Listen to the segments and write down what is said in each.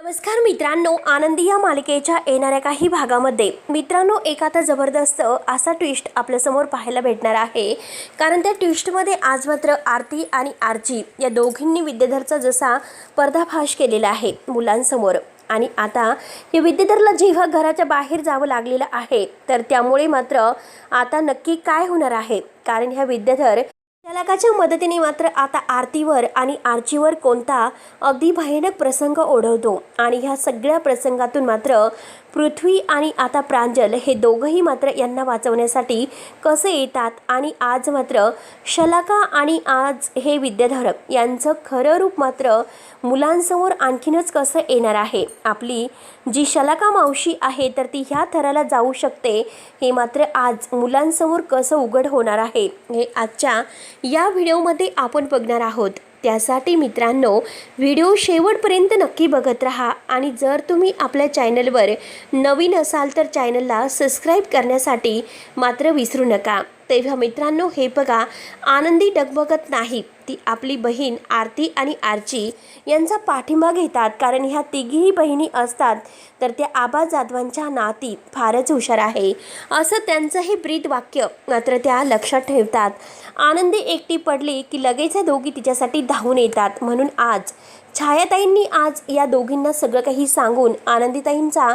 नमस्कार मित्रांनो, आनंदी या मालिकेच्या येणाऱ्या काही भागामध्ये मित्रांनो एक आता जबरदस्त असा ट्विस्ट आपल्यासमोर पाहायला भेटणार आहे. कारण त्या ट्विस्टमध्ये आज मात्र आरती आणि आर्ची या दोघींनी विद्याधरचा जसा पर्दाफाश केलेला आहे मुलांसमोर. आणि आता या विद्याधरला जेव्हा घराच्या बाहेर जावं लागलेलं आहे तर त्यामुळे मात्र आता नक्की काय होणार आहे. कारण ह्या विद्याधर शलाकाच्या मदतीने मात्र आता आरतीवर आणि आर्चीवर कोणता अगदी भयानक प्रसंग ओढवतो. आणि ह्या सगळ्या प्रसंगातून मात्र पृथ्वी आणि आता प्रांजल हे दोघंही मात्र यांना वाचवण्यासाठी कसे येतात. आणि आज मात्र शलाका आणि आज हे विद्याधर यांचं खरं रूप मात्र मुलांसमोर आणखीनच कसं येणार आहे. आपली जी शलाका मावशी आहे तर ती ह्या थराला जाऊ शकते हे मात्र आज मुलांसमोर कसं उघड होणार आहे हे आजच्या या व्हिडिओमध्ये आपण बघणार आहोत. त्यासाठी मित्रांनो व्हिडिओ शेवटपर्यंत नक्की बघत राहा. आणि जर तुम्ही आपल्या चॅनलवर नवीन असाल तर चॅनलला सबस्क्राईब करण्यासाठी मात्र विसरू नका. तेव्हा मित्रांनो हे बघा, आनंदी डगमगत नाही, ती आपली बहीण आरती आणि आर्ची यांचा पाठिंबा घेतात. कारण ह्या तिघीही बहिणी असतात तर त्या आबा जाधवांच्या नाती फारच हुशार आहे असं त्यांचं हे ब्रीद वाक्य मात्र त्या लक्षात ठेवतात. आनंदी एकटी पडली की लगेच दोघी तिच्यासाठी धावून येतात. म्हणून आज छायाताईंनी आज या दोघींना सगळं काही सांगून आनंदीताईंचा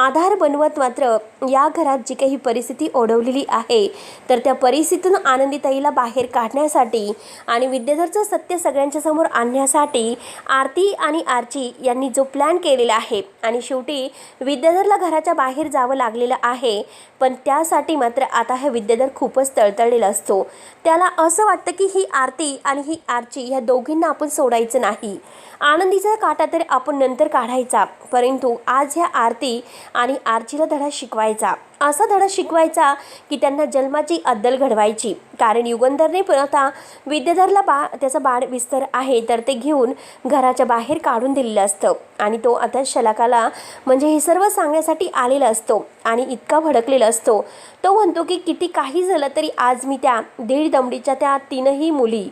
आधार बनवत मात्र या घरात जी काही परिस्थिती ओढवलेली आहे तर त्या परिस्थितीतून आनंदीताईला बाहेर काढण्यासाठी आणि विद्याधरचं सत्य सगळ्यांच्या समोर आणण्यासाठी आरती आणि आर्ची यांनी जो प्लॅन केलेला आहे. आणि शेवटी विद्याधरला घराच्या बाहेर जावं लागलेलं आहे. पण त्यासाठी मात्र आता हा विद्याधर खूपच तळतळलेला असतो. त्याला असं वाटतं की ही आरती आणि ही आर्ची ह्या दोघींना आपण सोडायचं नाही. आनंदीचा काटा तर आपण नंतर काढायचा, परंतु आज ह्या आरती आणि आर्चीला धडा शिकवायचा. असा धडा शिकवायचा की त्यांना जन्माची अद्दल घडवायची. कारण युगंधरने पण आता विद्याधरला त्याचा बाळ विस्तार आहे तर ते घेऊन घराच्या बाहेर काढून दिलेलं असतं. आणि तो आता शलाकाला म्हणजे हे सर्व सांगण्यासाठी आलेला असतो आणि इतका भडकलेला असतो. तो म्हणतो की किती काही झालं तरी आज मी त्या दीड दमडीच्या त्या तीनही मुली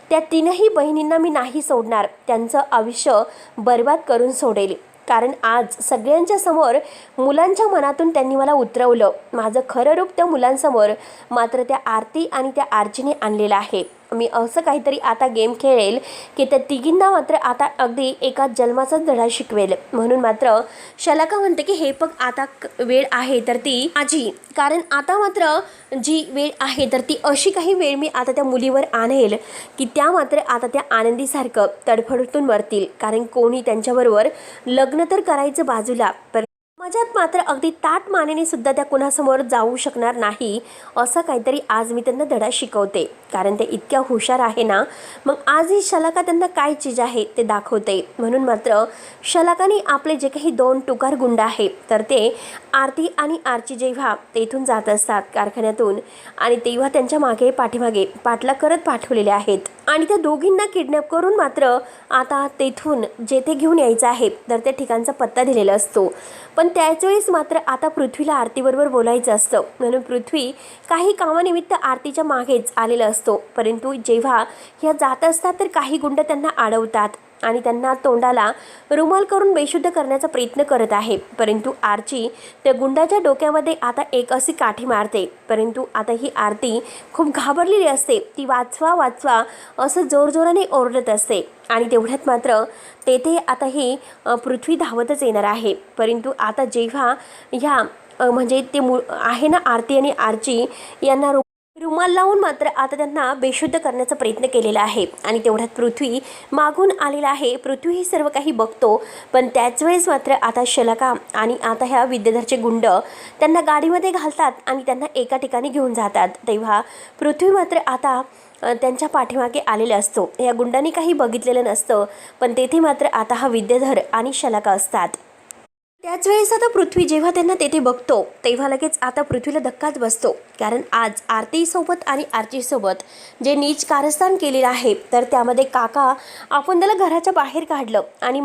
त्या तीनही बहिणींना मी नाही सोडणार, त्यांचं आयुष्य बर्बाद करून सोडेल. कारण आज सगळ्यांच्या समोर मुलांच्या मनातून त्यांनी मला उतरवलं. माझं खरं रूप त्या मुलांसमोर मात्र त्या आरती आणि त्या आर्चीने आणलेलं आहे. मी असं काहीतरी आता गेम खेळेल की त्या तिघींना मात्र आता अगदी एका जन्माचाच धडा शिकवेल. म्हणून मात्र शलाका म्हणते की हे बघ, आता वेळ आहे तर ती माझी. कारण आता मात्र जी वेळ आहे तर ती अशी काही वेळ मी आता त्या मुलीवर आणेल की त्या मात्र आता त्या आनंदीसारखं तडफडून मरतील. कारण कोणी त्यांच्याबरोबर लग्न तर करायचं बाजूला, पण माझ्यात मात्र अगदी ताट मानेने सुद्धा त्या कुणासमोर जाऊ शकणार नाही. असं काहीतरी आज मी त्यांना धडा शिकवते. कारण ते इतक्या हुशार आहे ना, मग आज ही शलाका त्यांना काय चीज आहे ते दाखवते. म्हणून मात्र शलाकाने आपले जे काही दोन टुकार गुंड आहे तर ते आरती आणि आर्ची जेव्हा तेथून जात असतात कारखान्यातून आणि तेव्हा त्यांच्या मागे पाठीमागे पाठला करत पाठवलेले आहेत. आणि त्या दोघींना किडनॅप करून मात्र आता तेथून जेथे घेऊन यायचं आहे तर त्या ठिकाणचा पत्ता दिलेला असतो. पण त्याच वेळेस मात्र आता पृथ्वीला आरतीबरोबर बोलायचं असतं. म्हणून पृथ्वी काही कामानिमित्त आरतीच्या मागेच आलेलं असतो. परंतु जेव्हा ह्या जात असतात तर काही गुंड त्यांना अडवतात आणि त्यांना तोंडाला रुमाल करून बेशुद्ध करण्याचा प्रयत्न करत आहे. परंतु आर्ची त्या गुंडाच्या डोक्यामध्ये आता एक अशी काठी मारते. परंतु आता ही आरती खूप घाबरलेली असते. ती वाचवा वाचवा असं जोरजोराने ओरडत असते. आणि तेवढ्यात मात्र तेथे आता ही पृथ्वी धावतच येणार आहे. परंतु आता जेव्हा ह्या म्हणजे ते आहे ना आरती आणि आर्ची यांना रुमाल लावून मात्र आता त्यांना बेशुद्ध करण्याचा प्रयत्न केलेला आहे. आणि तेवढ्यात पृथ्वी मागून आलेला आहे. पृथ्वी हे सर्व काही बघतो. पण त्याच वेळेस मात्र आता शलाका आणि आता ह्या विद्याधरचे गुंड त्यांना गाडीमध्ये घालतात आणि त्यांना एका ठिकाणी घेऊन जातात. तेव्हा पृथ्वी मात्र आता त्यांच्या पाठीमागे आलेले असतो. या गुंडांनी काही बघितलेलं नसतं. पण तेथे मात्र आता हा विद्याधर आणि शलाका असतात. त्याच वेळेस आता पृथ्वी जेव्हा त्यांना तेथे बघतो तेव्हा लगेच आता पृथ्वीला धक्काच बसतो, कारण आज आरतीसोबत आणि आरचीसोबत जे नीच कारस्थान केलेलं आहे तर त्यामध्ये काका आपण त्याला घराच्या बाहेर काढलं आणि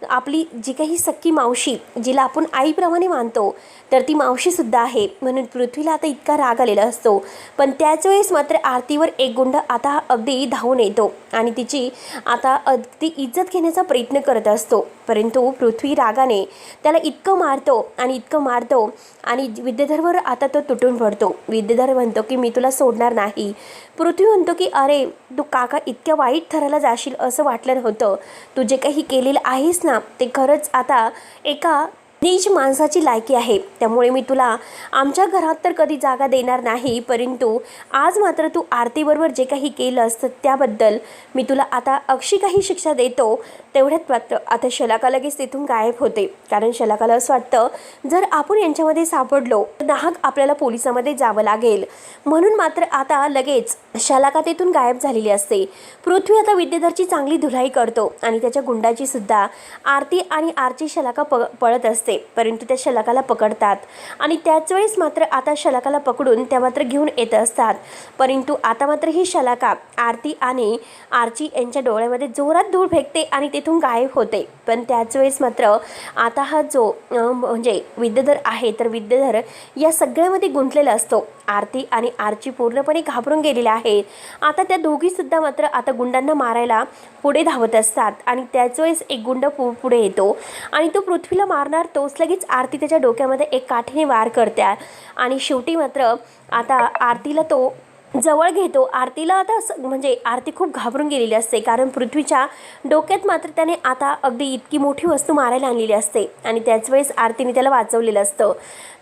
आपली जी काही सख्खी मावशी जिला आपण आईप्रमाणे मानतो तर ती मावशीसुद्धा आहे, म्हणून पृथ्वीला आता इतका राग आलेला असतो. पण त्याच वेळेस मात्र आरतीवर एक गुंड आता अगदी धावून येतो आणि तिची आता अगदी इज्जत घेण्याचा प्रयत्न करत असतो. परंतु पृथ्वी रागाने त्याला इतकं मारतो आणि विद्याधरवर आता तो तुटून पडतो. विद्याधर म्हणतो की मी तुला सोडणार नाही. पृथ्वी म्हणतो की अरे तू काका इतक्या वाईट थराला जाशील असं वाटलं नव्हतं. तू जे काही केलेलं आहेस ना ते खरंच आता एका नीच माणसाची लायकी आहे, त्यामुळे मी तुला आमच्या घरात तर कधी जागा देणार नाही. परंतु आज मात्र तू आरतीबरोबर जे काही केलं असतं त्याबद्दल मी तुला आता अशी काही शिक्षा देतो. तेवढ्यात मात्र आता शलाका लगेच तिथून गायब होते, कारण शलाकाला असं वाटतं जर आपण यांच्यामध्ये सापडलो तर नाहक आपल्याला पोलिसामध्ये जावं लागेल. म्हणून मात्र आता लगेच शलाका तिथून गायब झालेली असते. पृथ्वी आता विद्याधरची चांगली धुलाई करतो आणि त्याच्या गुंडाची सुद्धा आरती आणि आरची शलाका पळत असते. परंतु त्या शलाकाला पकडतात आणि त्याच वेळेस मात्र आता शलाकाला पकडून त्या मात्र घेऊन येत असतात. परंतु आता मात्र ही शलाका आरती आणि आरची यांच्या डोळ्यामध्ये जोरात धूळ फेकते आणि तिथून गायब होते. पण त्याच वेळेस मात्र आता हा जो म्हणजे विद्याधर आहे तर विद्याधर या सगळ्यामध्ये गुंतलेला असतो. आरती आणि आरची पूर्णपणे घाबरून गेलेल्या आहेत. आता त्या दोघीसुद्धा मात्र आता गुंडांना मारायला पुढे धावत असतात आणि त्याच वेळेस एक गुंड पुढे येतो आणि तो पृथ्वीला मारणार तोच लगेच आरती त्याच्या डोक्यामध्ये एक काठीने वार करते आणि शेवटी मात्र आता आरतीला तो जवळ घेतो. आरतीला आता म्हणजे आरती खूप घाबरून गेलेली असते, कारण पृथ्वीच्या डोक्यात मात्र त्याने आता अगदी इतकी मोठी वस्तू मारायला आणलेली असते आणि त्याच वेळेस आरतीने त्याला वाचवलेलं असतं.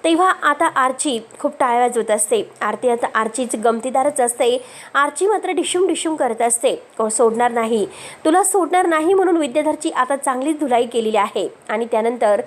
तेव्हा आता आरची खूप टाळ्या वाजवत असते. आरती आता आरचीची गमतीदारच असते. आरची मात्र डिशूम करत असते, सोडणार नाही तुला सोडणार नाही म्हणून विद्याधरची आता चांगलीच धुलाई केलेली आहे. आणि त्यानंतर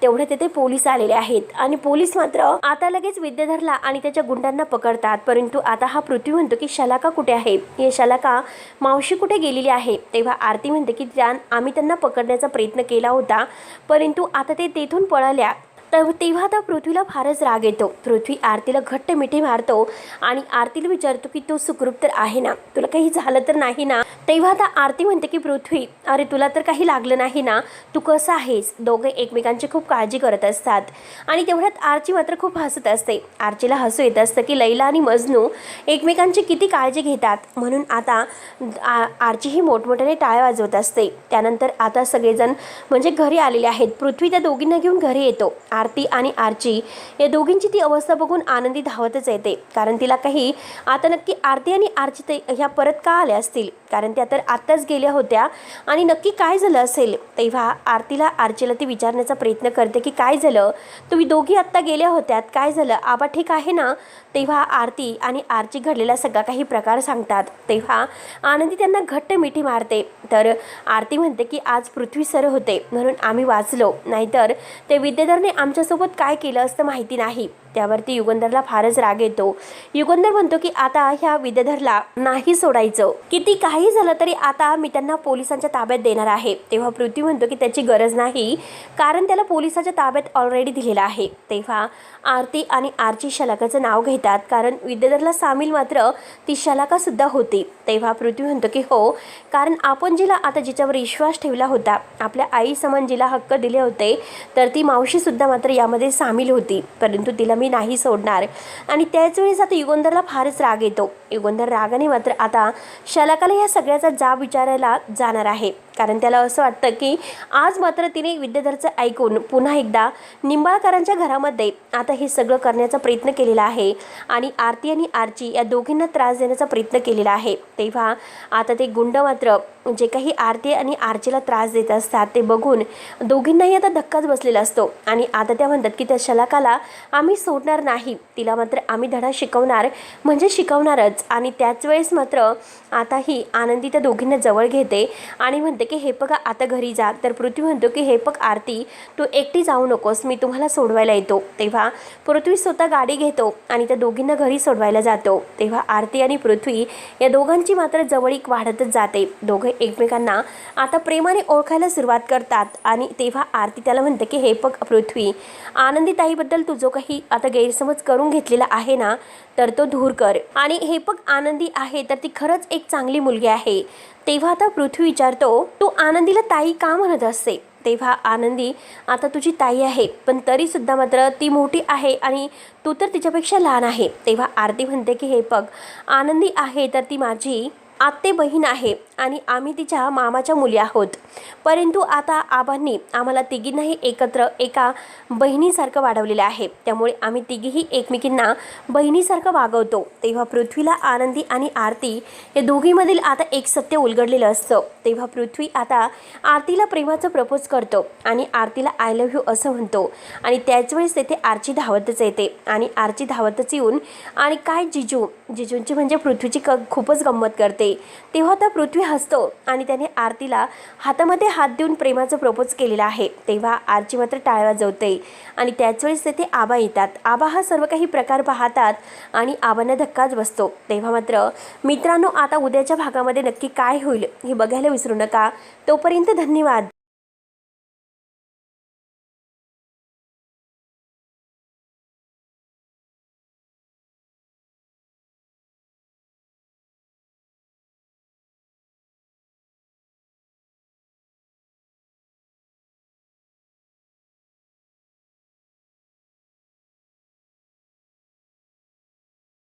तेवढे तिथे पोलीस आलेले आहेत आणि पोलीस मात्र आता लगेच विद्याधरला आणि त्याच्या गुंडांना पकडतात. परंतु आता हा पृथ्वी म्हणतो की शलाका कुठे आहे, हे शलाका मावशी कुठे गेलेली आहे. तेव्हा आरती म्हणते की आम्ही त्यांना पकडण्याचा प्रयत्न केला होता, परंतु आता ते तेथून पळाल्या. तेव्हा आता पृथ्वीला फारच राग येतो. पृथ्वी आरतीला घट्ट मिठी मारतो आणि आरतीला विचारतो की तू सुखरूप तर आहे ना, तुला काही झालं तर नाही ना. तेव्हा आता आरती म्हणते की पृथ्वी अरे तुला तर काही लागलं नाही ना, तू कसं आहेस. दोघे एकमेकांची खूप काळजी करत असतात आणि तेवढ्यात आरची मात्र खूप हसत असते. आरचीला हसू येत असतं की लैला आणि मजनू एकमेकांची किती काळजी घेतात. म्हणून आता आरची ही मोठमोठ्याने टाळ्या वाजवत असते. त्यानंतर आता सगळेजण म्हणजे घरी आलेले आहेत. पृथ्वी त्या दोघींना घेऊन घरी येतो. आरती आणि आरची या दोघींची ती अवस्था बघून आनंदी धावतच येते, कारण तिला काही आता नक्की आरती आणि आरची ते ह्या परत का आल्या असतील, कारण त्या तर आत्ताच गेल्या होत्या आणि नक्की काय झालं असेल. तेव्हा आरतीला आरचीला ती विचारण्याचा प्रयत्न करते की काय झालं, तुम्ही दोघी आत्ता गेल्या होत्यात, काय झालं, आबा ठीक आहे ना. तेव्हा आरती आणि आरची घडलेला सगळा काही प्रकार सांगतात. तेव्हा आनंदी त्यांना घट्ट मिठी मारते. तर आरती म्हणते की आज पृथ्वी सर होते म्हणून आम्ही वाचलो, नाहीतर ते विद्याधरने आमच्यासोबत काय केलं असतं माहिती नाही. त्यावरती युगंधरला फारच राग येतो. युगंधर म्हणतो की आता ह्या विद्याधरला नाही सोडायचं, किती काही झालं तरी आता मी त्यांना पोलिसांच्या ताब्यात देणार आहे. तेव्हा पृथ्वी म्हणतो की त्याची गरज नाही, कारण त्याला पोलिसाच्या ताब्यात ऑलरेडी दिलेला आहे. तेव्हा आरती आणि आरची शलाकाचं नाव घेतात, कारण विद्याधरला सामील मात्र ती शलाका सुद्धा होती. तेव्हा पृथ्वी म्हणतो की हो, कारण आपण जिला आता जिच्यावर विश्वास ठेवला होता, आपल्या आई समान जिला हक्क दिले होते, तर ती मावशी सुद्धा मात्र यामध्ये सामील होती, परंतु तिला मी नाही सोडणार. आणि त्याच वेळेस आता युगंधरला फारच राग येतो. युगंधर रागाने मात्र आता शलाकाला या सगळ्याचा जाब विचारायला जाणार आहे, कारण त्याला असं वाटतं की आज मात्र तिने विद्याधरचं ऐकून पुन्हा एकदा निंबाळकरांच्या घरामध्ये आता हे सगळं करण्याचा प्रयत्न केलेला आहे आणि आरती आणि आरची या दोघींना त्रास देण्याचा प्रयत्न केलेला आहे. तेव्हा आता ते गुंड मात्र जे काही आरती आणि आरचीला त्रास देत असतात ते बघून दोघींनाही आता धक्काच बसलेला असतो आणि आता त्या म्हणतात की त्या शलाकाला आम्ही सोडणार नाही, तिला मात्र आम्ही धडा शिकवणार म्हणजे शिकवणारच. आणि त्याच वेळेस मात्र आता ही आनंदी त्या दोघींना जवळ घेते आणि म्हणते की हे बघा आता घरी जा. तर पृथ्वी म्हणतो की हे बघ आरती, तू एकटी जाऊ नकोस, मी तुम्हाला सोडवायला येतो. तेव्हा पृथ्वी स्वतः गाडी घेतो आणि त्या दोघींना घरी सोडवायला जातो. तेव्हा आरती आणि पृथ्वी या दोघांची मात्र जवळीक वाढतच जाते. दोघे एकमेकांना आता प्रेमाने ओळखायला सुरुवात करतात. आणि तेव्हा आरती त्याला म्हणते की हे बघ पृथ्वी, आनंदी ताईबद्दल तू जो काही आता गैरसमज करून घेतलेला आहे ना, तर तो दूर कर. आणि हे बघ आनंदी आहे तर ती खरंच एक चांगली मुलगी आहे. तेव्हा आता पृथ्वी विचारतो, तू आनंदीला ताई का म्हणत असते? तेव्हा आनंदी आता तुझी ताई आहे, पण तरीसुद्धा मात्र ती मोठी आहे आणि तू तर तिच्यापेक्षा लहान आहे. तेव्हा आरती म्हणते की हे बघ आनंदी आहे तर ती माझी आत्ते बहीण आहे आणि आम्ही तिच्या मामाच्या मुली आहोत. परंतु आता आबांनी आम्हाला तिघींनाही एकत्र एका बहिणीसारखं वाढवलेलं आहे, त्यामुळे आम्ही तिघीही एकमेकींना बहिणीसारखं वागवतो. तेव्हा पृथ्वीला आनंदी आणि आरती या दोघीमधील आता एक सत्य उलगडलेलं असतं. तेव्हा पृथ्वी आता आरतीला प्रेमाचं प्रपोज करतो आणि आरतीला आय लव्ह यू असं म्हणतो. आणि त्याच वेळेस तेथे आरची धावतच येते आणि आरची धावतच येऊन आणि काय जिजूंची म्हणजे पृथ्वीची खूपच गंमत करते. तेव्हा आता पृथ्वी हसतो आणि त्याने आरतीला हातामध्ये हात देऊन प्रेमाचं प्रपोज केलेलं आहे. तेव्हा आरची मात्र टाळ वाजवते आणि त्याच वेळेस तेथे आबा येतात. आबा हा सर्व काही प्रकार पाहतात आणि आबांना धक्काच बसतो. तेव्हा मात्र मित्रांनो, आता उद्याच्या भागामध्ये नक्की काय होईल हे बघायला विसरू नका. तोपर्यंत धन्यवाद.